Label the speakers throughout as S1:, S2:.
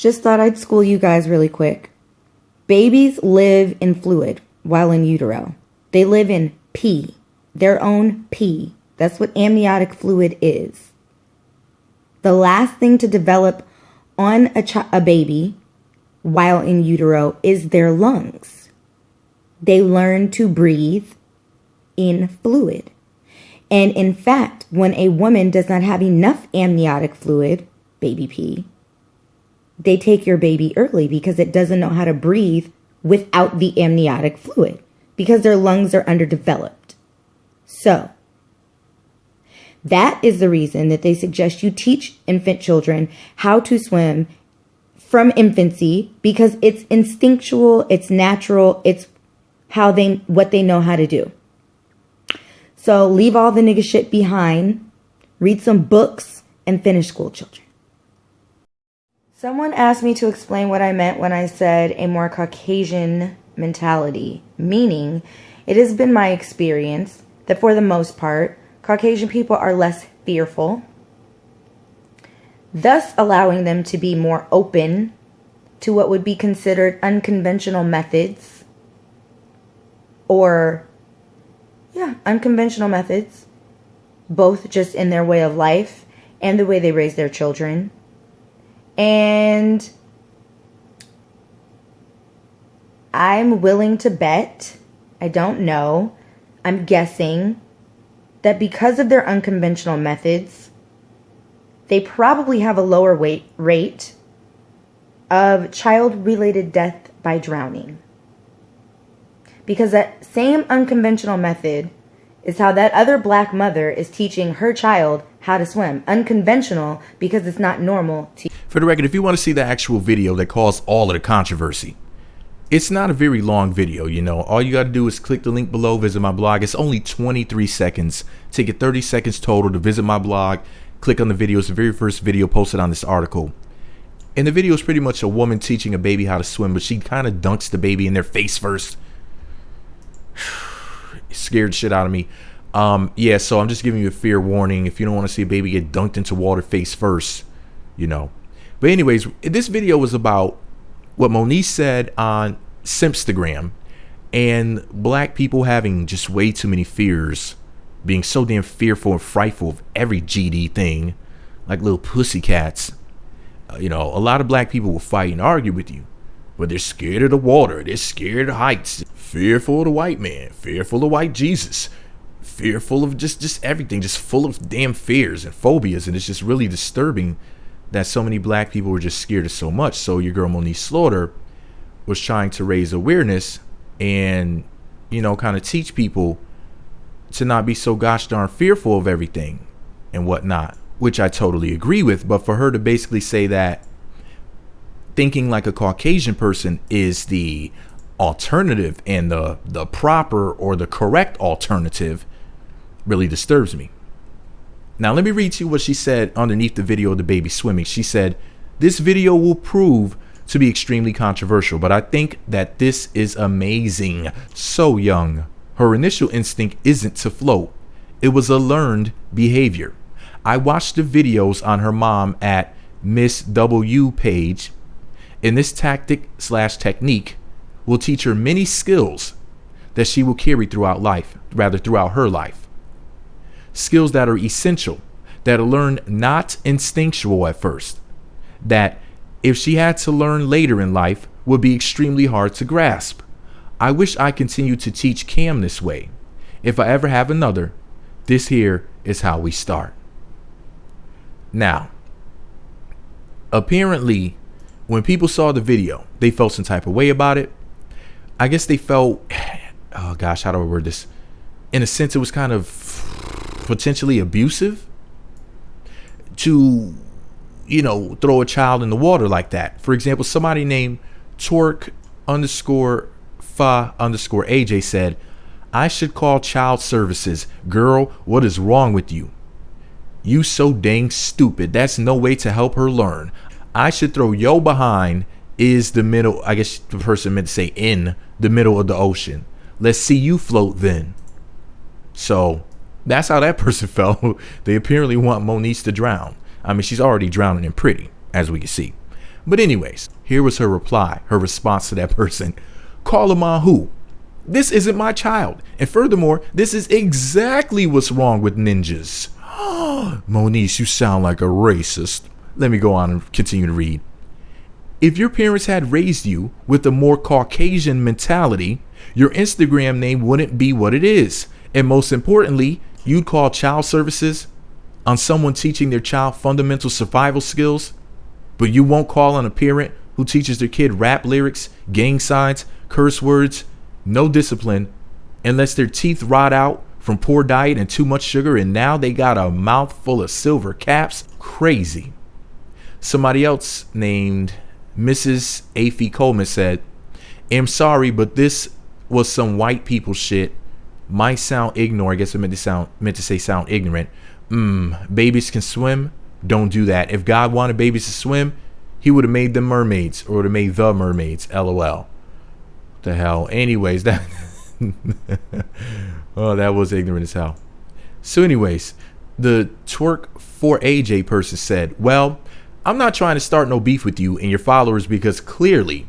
S1: Just thought I'd school you guys really quick. Babies live in fluid while in utero. They live in pee, their own pee. That's what amniotic fluid is. The last thing to develop on a baby while in utero is their lungs. They learn to breathe in fluid. And in fact, when a woman does not have enough amniotic fluid, baby pee, they take your baby early because it doesn't know how to breathe without the amniotic fluid because their lungs are underdeveloped. So, that is the reason that they suggest you teach infant children how to swim from infancy, because it's instinctual, it's natural, it's what they know how to do. So leave all the nigga shit behind, read some books, and finish school, children. Someone asked me to explain what I meant when I said a more Caucasian mentality, meaning it has been my experience that for the most part, Caucasian people are less fearful, thus allowing them to be more open to what would be considered unconventional methods unconventional methods, both just in their way of life and the way they raise their children. And I'm willing to bet, I don't know, I'm guessing that because of their unconventional methods, they probably have a lower rate of child-related death by drowning. Because that same unconventional method is how that other black mother is teaching her child how to swim. Unconventional because it's not normal to.
S2: For the record, if you want to see the actual video that caused all of the controversy, it's not a very long video, you know. All you got to do is click the link below, visit my blog. It's only 23 seconds. Take it 30 seconds total to visit my blog. Click on the video. It's the very first video posted on this article. And the video is pretty much a woman teaching a baby how to swim, but she kind of dunks the baby in their face first. Scared shit out of me. Yeah, so I'm just giving you a fair warning. If you don't want to see a baby get dunked into water face first, you know. But anyways, this video was about what Moniece said on Simpstagram and black people having just way too many fears, being so damn fearful and frightful of every GD thing, like little pussycats. You know, a lot of black people will fight and argue with you, but they're scared of the water, they're scared of heights, fearful of the white man, fearful of white Jesus, fearful of just everything, just full of damn fears and phobias. And it's just really disturbing that so many black people were just scared of so much. So your girl Moniece Slaughter was trying to raise awareness and, you know, kind of teach people to not be so gosh darn fearful of everything and whatnot, which I totally agree with. But for her to basically say that thinking like a Caucasian person is the alternative and the proper or the correct alternative really disturbs me. Now, let me read to you what she said underneath the video of the baby swimming. She said, "This video will prove to be extremely controversial, but I think that this is amazing. So young. Her initial instinct isn't to float. It was a learned behavior. I watched the videos on her mom at Miss W page, and this tactic/technique will teach her many skills that she will carry throughout her life. Skills that are essential, that are learned not instinctual at first, that if she had to learn later in life would be extremely hard to grasp. I wish I continued to teach Cam this way. If I ever have another, this here is how we start." Now, apparently, when people saw the video, they felt some type of way about it. I guess they felt, oh gosh, how do I word this? In a sense, it was kind of potentially abusive to, you know, throw a child in the water like that. For example, somebody named Twerk_Fa_AJ said, "I should call child services. Girl, what is wrong with you? You so dang stupid. That's no way to help her learn. I should throw yo behind is the middle." I guess the person meant to say in the middle of the ocean. "Let's see you float then." So that's how that person felt. They apparently want Moniece to drown. I mean, she's already drowning and pretty, as we can see. But anyways, here was her reply, her response to that person. Call him on who? This isn't my child. And furthermore, this is exactly what's wrong with ninjas. Moniece, you sound like a racist. Let me go on and continue to read. If your parents had raised you with a more Caucasian mentality, your Instagram name wouldn't be what it is. And most importantly, you'd call child services on someone teaching their child fundamental survival skills, but you won't call on a parent who teaches their kid rap lyrics, gang signs, curse words, no discipline, unless their teeth rot out from poor diet and too much sugar, and now they got a mouth full of silver caps. Crazy. Somebody else named Mrs. Afy Coleman said, I'm sorry, but this was some white people shit. Might sound ignorant. I guess I meant to say sound ignorant. Babies can swim. Don't do that. If God wanted babies to swim, he would have made them mermaids, or would have made the mermaids. LOL. What the hell? Anyways, that oh, that was ignorant as hell. So anyways, the twerk for AJ person said, well, I'm not trying to start no beef with you and your followers because clearly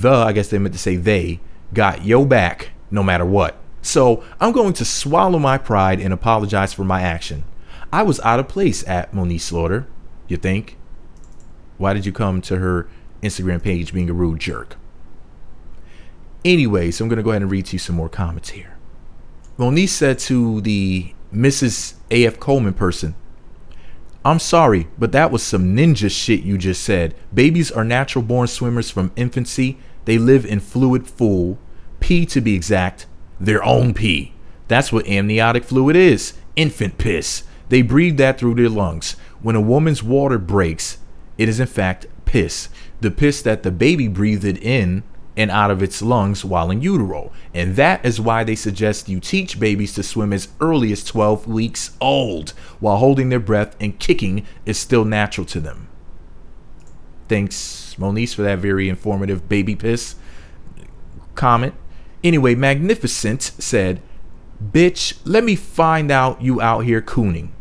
S2: I guess they meant to say they got yo back no matter what. So I'm going to swallow my pride and apologize for my action. I was out of place at Moniece Slaughter. You think? Why did you come to her Instagram page being a rude jerk? Anyway, so I'm going to go ahead and read to you some more comments here. Moniece said to the Mrs. A.F. Coleman person, I'm sorry, but that was some ninja shit you just said. Babies are natural born swimmers from infancy. They live in fluid full, pee to be exact, their own pee. That's what amniotic fluid is, infant piss. They breathe that through their lungs. When a woman's water breaks, it is in fact piss. The piss that the baby breathed in and out of its lungs while in utero. And that is why they suggest you teach babies to swim as early as 12 weeks old, while holding their breath and kicking is still natural to them. Thanks, Moniece, for that very informative baby piss comment. Anyway, Magnificent said, bitch, let me find out you out here cooning.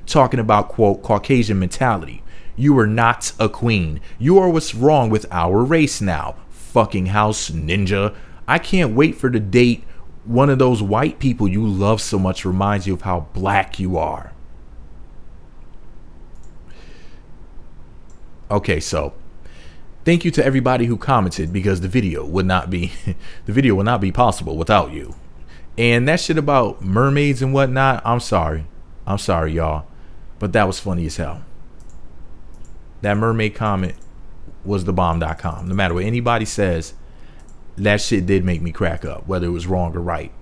S2: Talking about, quote, Caucasian mentality. You are not a queen. You are what's wrong with our race now. Fucking house ninja. I can't wait for the date one of those white people you love so much reminds you of how black you are. Okay, so thank you to everybody who commented, because the video would not be possible without you. And that shit about mermaids and whatnot, I'm sorry y'all, but that was funny as hell. That mermaid comment was thebomb.com. No matter what anybody says, that shit did make me crack up, whether it was wrong or right.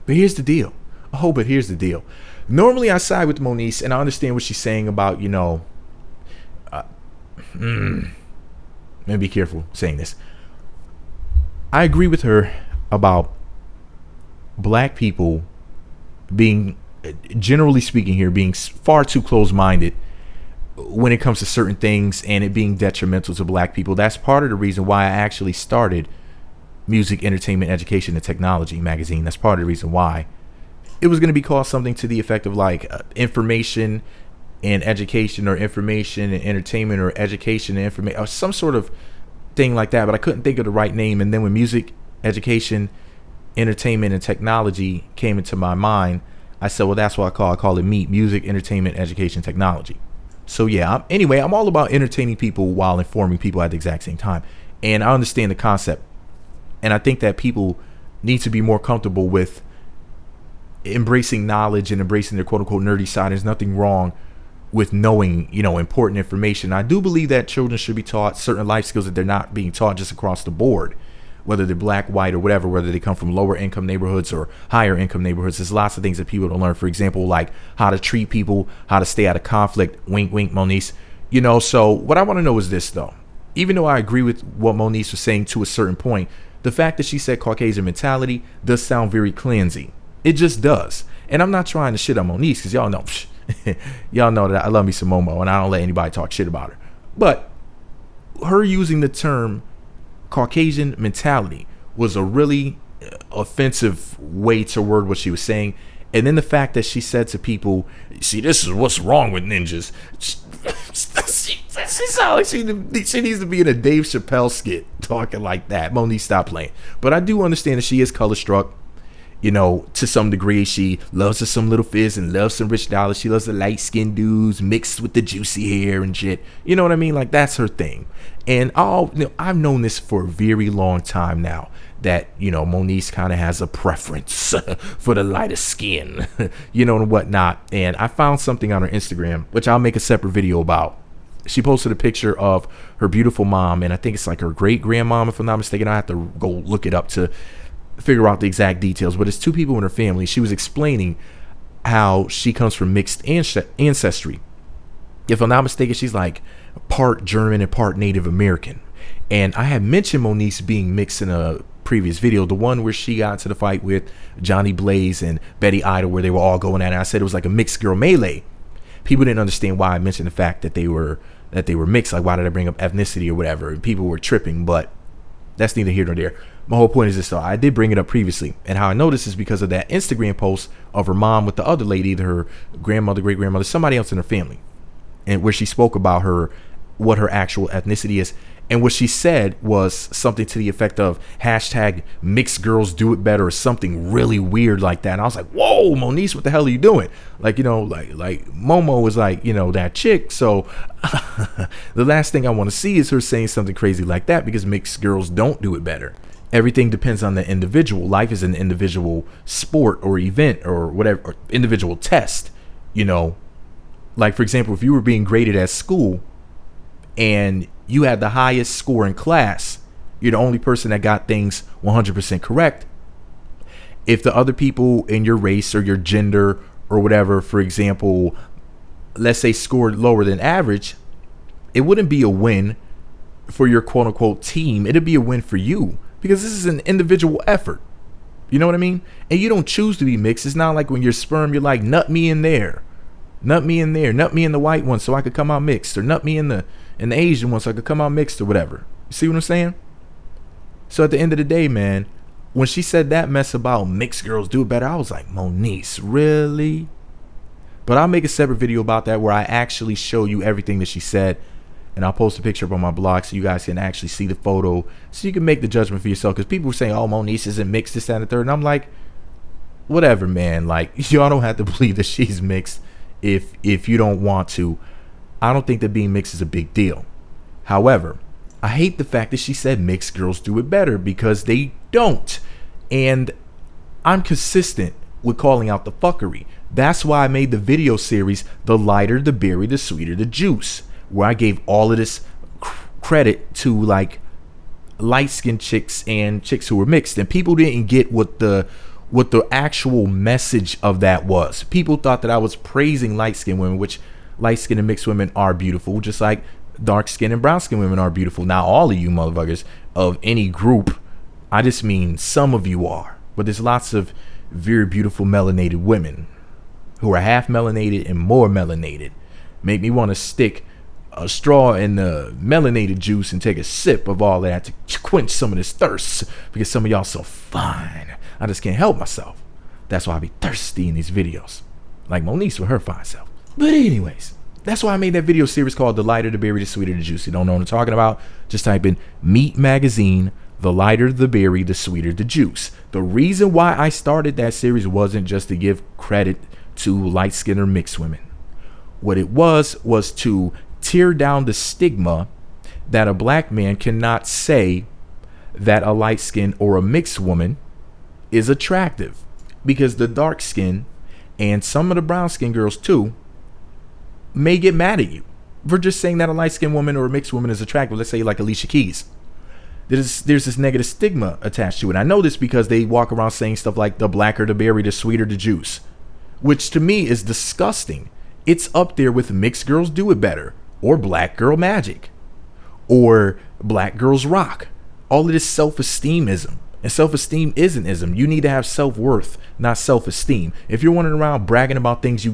S2: But here's the deal. Here's the deal. Normally I side with Moniece, and I understand what she's saying about, let me be careful saying this. I agree with her about black people being, generally speaking here, being far too close-minded when it comes to certain things, and it being detrimental to black people. That's part of the reason why I actually started Music, Entertainment, Education, and Technology magazine. That's part of the reason why. It was going to be called something to the effect of like information and education, or information and entertainment, or education and information, or some sort of thing like that, but I couldn't think of the right name. And then when Music, Education, Entertainment, and Technology came into my mind, I said, well, that's what I call it MEET, Music, Entertainment, Education, Technology. So yeah, I'm all about entertaining people while informing people at the exact same time. And I understand the concept. And I think that people need to be more comfortable with embracing knowledge and embracing their quote unquote nerdy side. There's nothing wrong with knowing, important information. I do believe that children should be taught certain life skills that they're not being taught just across the board, whether they're black, white, or whatever, whether they come from lower income neighborhoods or higher income neighborhoods. There's lots of things that people don't learn. For example, like how to treat people, how to stay out of conflict. Wink, wink, Moniece. So what I want to know is this, though. Even though I agree with what Moniece was saying to a certain point, the fact that she said Caucasian mentality does sound very cleansing. It just does. And I'm not trying to shit on Moniece, because y'all know, y'all know that I love me some Momo, and I don't let anybody talk shit about her. But her using the term Caucasian mentality was a really offensive way to word what she was saying. And then the fact that she said to people, see, this is what's wrong with ninjas. She sounds like she needs to be in a Dave Chappelle skit talking like that. Moniece, stop playing. But I do understand that she is color struck. You know, to some degree, she loves her some Little Fizz and loves some Rich Dollars. She loves the light skinned dudes mixed with the juicy hair and shit. You know what I mean? Like, that's her thing. And I've known this for a very long time now, that, you know, Moniece kind of has a preference for the lighter skin, you know, and whatnot. And I found something on her Instagram, which I'll make a separate video about. She posted a picture of her beautiful mom, and I think it's like her great grandmom, if I'm not mistaken. I have to go look it up to figure out the exact details, but it's two people in her family. She was explaining how she comes from mixed ancestry. If I'm not mistaken, she's like part German and part Native American. And I had mentioned Moniece being mixed in a previous video, the one where she got into the fight with Johnny Blaze and Betty Idol, where they were all going at it. I said it was like a mixed girl melee. People didn't understand why I mentioned the fact that they were mixed. Like, why did I bring up ethnicity or whatever? And people were tripping, but that's neither here nor there. My whole point is this, though. I did bring it up previously, and how I know this is because of that Instagram post of her mom with the other lady, either her grandmother, great grandmother, somebody else in her family, and where she spoke about what her actual ethnicity is. And what she said was something to the effect of hashtag mixed girls do it better, or something really weird like that. And I was like, whoa, Moniece, what the hell are you doing? Like, you know, like Momo was like, you know, that chick. So the last thing I want to see is her saying something crazy like that, because mixed girls don't do it better. Everything depends on the individual. Life is an individual sport or event or whatever, or individual test, you know. Like, for example, if you were being graded at school and you had the highest score in class, you're the only person that got things 100% correct. If the other people in your race or your gender or whatever, for example, let's say scored lower than average, it wouldn't be a win for your quote unquote team. It'd be a win for you, because this is an individual effort. You know what I mean? And you don't choose to be mixed. It's not like when you're sperm, you're like, nut me in there, nut me in there, nut me in the white one so I could come out mixed, or nut me in the Asian one so I could come out mixed, or whatever. You see what I'm saying? So at the end of the day, man, when she said that mess about mixed girls do it better, I was like, Moniece, really? But I'll make a separate video about that where I actually show you everything that she said. And I'll post a picture up on my blog so you guys can actually see the photo, so you can make the judgment for yourself. Because people were saying, oh, Moniece isn't mixed, this, that, and the third. And I'm like, whatever, man. Like, y'all don't have to believe that she's mixed if you don't want to. I don't think that being mixed is a big deal. However, I hate the fact that she said mixed girls do it better, because they don't. And I'm consistent with calling out the fuckery. That's why I made the video series, The Lighter the Berry, the Sweeter the Juice, where I gave all of this credit to like light-skinned chicks and chicks who were mixed, and people didn't get what the actual message of that was. People thought that I was praising light-skinned women, which light-skinned and mixed women are beautiful, just like dark-skinned and brown-skinned women are beautiful. Now, all of you motherfuckers of any group, I just mean some of you are, but there's lots of very beautiful melanated women who are half melanated and more melanated. Make me want to stick a straw in the melanated juice and take a sip of all that to quench some of this thirst, because some of y'all so fine. I just can't help myself. That's why I be thirsty in these videos, like Moniece with her fine self. But anyways, that's why I made that video series called The Lighter the Berry, the Sweeter the Juice. You don't know what I'm talking about? Just type in Meat Magazine, The Lighter the Berry, the Sweeter the Juice. The reason why I started that series wasn't just to give credit to light-skinned or mixed women. What it was to tear down the stigma that a black man cannot say that a light-skinned or a mixed woman is attractive, because the dark skin and some of the brown skinned girls too may get mad at you for just saying that a light-skinned woman or a mixed woman is attractive. Let's say like Alicia Keys. There's this negative stigma attached to it. I know this because they walk around saying stuff like the blacker the berry, the sweeter the juice, which to me is disgusting. It's up there with mixed girls do it better, or black girl magic, or black girls rock. All of this self-esteemism, and self-esteem isn't ism. You need to have self-worth, not self-esteem. If you're running around bragging about things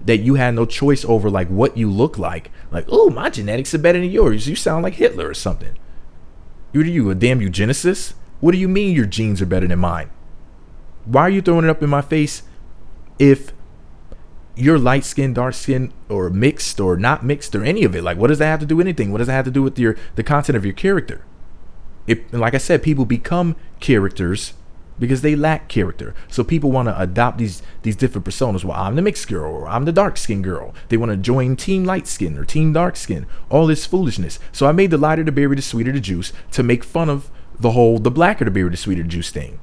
S2: that you had no choice over, like what you look like oh, my genetics are better than yours, you sound like Hitler or something. What are you, a damn eugenicist? What do you mean your genes are better than mine? Why are you throwing it up in my face if you're light skinned, dark skinned, or mixed or not mixed or any of it. Like, what does that have to do with anything? What does that have to do with the content of your character? Like I said, people become characters because they lack character. So people want to adopt these different personas. Well, I'm the mixed girl, or I'm the dark skinned girl. They want to join team light skin or team dark skin. All this foolishness. So I made the lighter the berry, the sweeter the juice, to make fun of the blacker the berry, the sweeter the juice thing.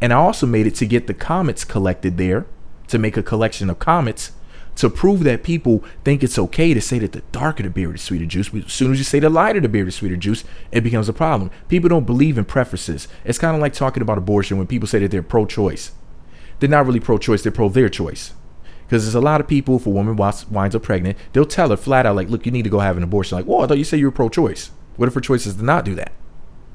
S2: And I also made it to get the comments collected there, to make a collection of comments to prove that people think it's okay to say that the darker the berry, the sweeter juice. As soon as you say the lighter the berry, the sweeter juice, it becomes a problem. People don't believe in preferences. It's kind of like talking about abortion when people say that they're pro-choice. They're not really pro-choice, they're pro-their choice. Because there's a lot of people, if a woman winds up pregnant, they'll tell her flat out, like, look, you need to go have an abortion. Like, whoa, I thought you said you were pro-choice. What if her choice is to not do that?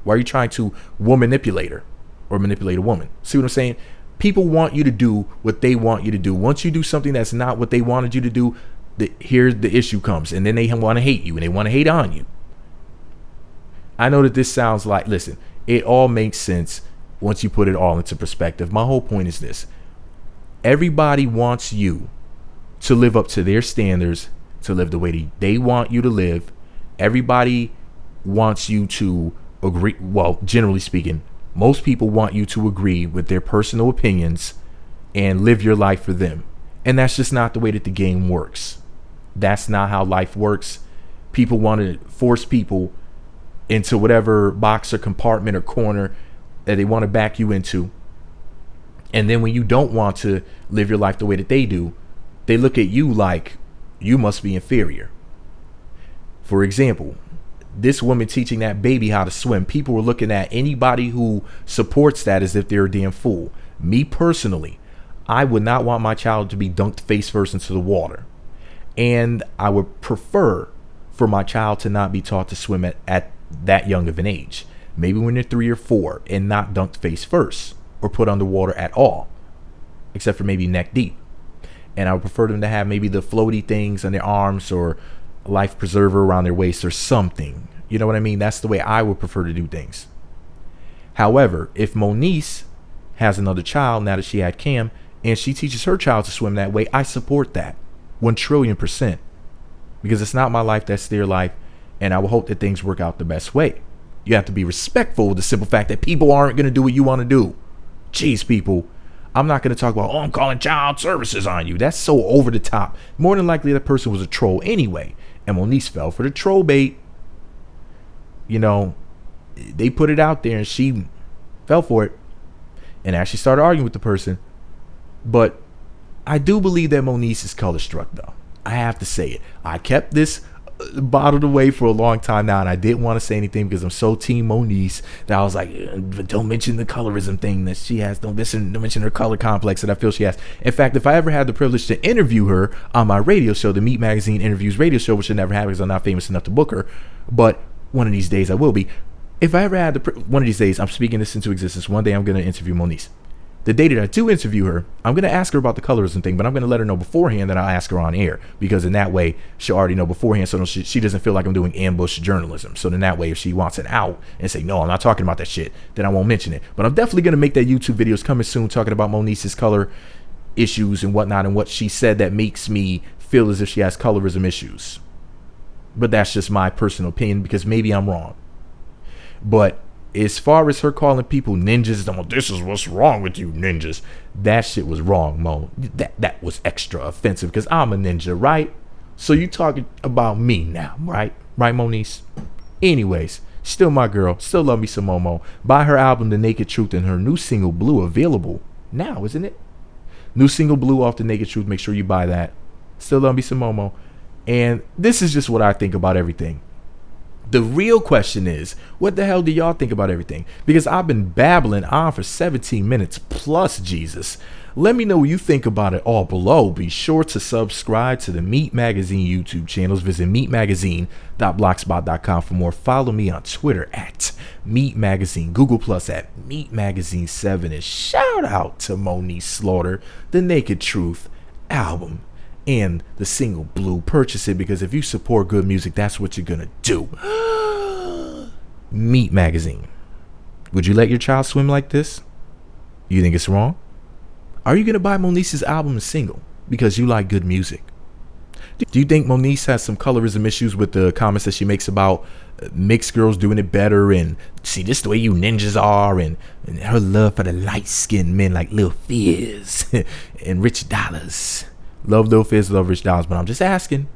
S2: Why are you trying to manipulate her or manipulate a woman? See what I'm saying? People want you to do what they want you to do. Once you do something that's not what they wanted you to do, here's the issue comes. And then they want to hate you and they want to hate on you. I know that this sounds like, listen, it all makes sense once you put it all into perspective. My whole point is this. Everybody wants you to live up to their standards, to live the way they want you to live. Everybody wants you to agree. Well, generally speaking, most people want you to agree with their personal opinions and live your life for them. And that's just not the way that the game works. That's not how life works. People want to force people into whatever box or compartment or corner that they want to back you into. And then when you don't want to live your life the way that they do, they look at you like you must be inferior. For example, this woman teaching that baby how to swim, people were looking at anybody who supports that as if they're a damn fool. Me personally, I would not want my child to be dunked face first into the water. And I would prefer for my child to not be taught to swim at that young of an age. Maybe when they're 3 or 4 and not dunked face first or put underwater at all, except for maybe neck deep. And I would prefer them to have maybe the floaty things on their arms or a life preserver around their waist or something. You know what I mean? That's the way I would prefer to do things. However, if Moniece has another child now that she had Cam and she teaches her child to swim that way, I support that 1,000,000,000%, because it's not my life, that's their life. And I will hope that things work out the best way. You have to be respectful of the simple fact that people aren't going to do what you want to do. Jeez, people. I'm not going to talk about, I'm calling child services on you. That's so over the top. More than likely, that person was a troll anyway. And Moniece fell for the troll bait. You know, they put it out there and she fell for it and actually started arguing with the person. But I do believe that Moniece is color struck, though. I have to say it. I kept this bottled away for a long time now, and I didn't want to say anything because I'm so team Moniece that I was like, don't mention the colorism thing that she has. Don't mention her color complex that I feel she has. In fact, if I ever had the privilege to interview her on my radio show, the Meat Magazine Interviews radio show, which I never had because I'm not famous enough to book her, but one of these days I will be. If I ever had one of these days, I'm speaking this into existence. One day I'm going to interview Moniece. The day that I do interview her, I'm going to ask her about the colorism thing, but I'm going to let her know beforehand that I'll ask her on air, because in that way she'll already know beforehand, so she doesn't feel like I'm doing ambush journalism. So then that way, if she wants it out and say, no, I'm not talking about that shit, then I won't mention it. But I'm definitely going to make that YouTube videos coming soon talking about Moniece's color issues and whatnot and what she said that makes me feel as if she has colorism issues. But that's just my personal opinion, because maybe I'm wrong. But as far as her calling people ninjas, this is what's wrong with you ninjas, that shit was wrong, Mo. That was extra offensive, because I'm a ninja, right? So you talking about me now, right? Right, Moniece? Anyways, still my girl. Still love me some Momo. Buy her album, The Naked Truth, and her new single, Blue, available now, isn't it? New single, Blue, off The Naked Truth. Make sure you buy that. Still love me some Momo. And this is just what I think about everything. The real question is, what the hell do y'all think about everything? Because I've been babbling on for 17 minutes plus, Jesus. Let me know what you think about it all below. Be sure to subscribe to the Meat Magazine YouTube channels. Visit meatmagazine.blogspot.com for more. Follow me on Twitter at Meat Magazine, Google Plus at Meat Magazine 7, and shout out to Moniece Slaughter, The Naked Truth album and the single Blue. Purchase it, because if you support good music, that's what you're gonna do. Meat Magazine. Would you let your child swim like this? You think it's wrong? Are you gonna buy Moniece's album and single? because you like good music. Do you think Moniece has some colorism issues with the comments that she makes about mixed girls doing it better, and see, this the way you ninjas are, and her love for the light-skinned men like Lil Fizz and Rich Dollars? Love Lil Fizz, love Rich Dollars, but I'm just asking.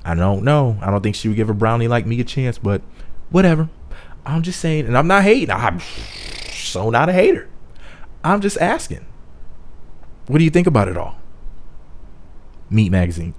S2: I don't know. I don't think she would give a brownie like me a chance, but whatever. I'm just saying, and I'm not hating. I'm so not a hater. I'm just asking. What do you think about it all? Meat Magazine.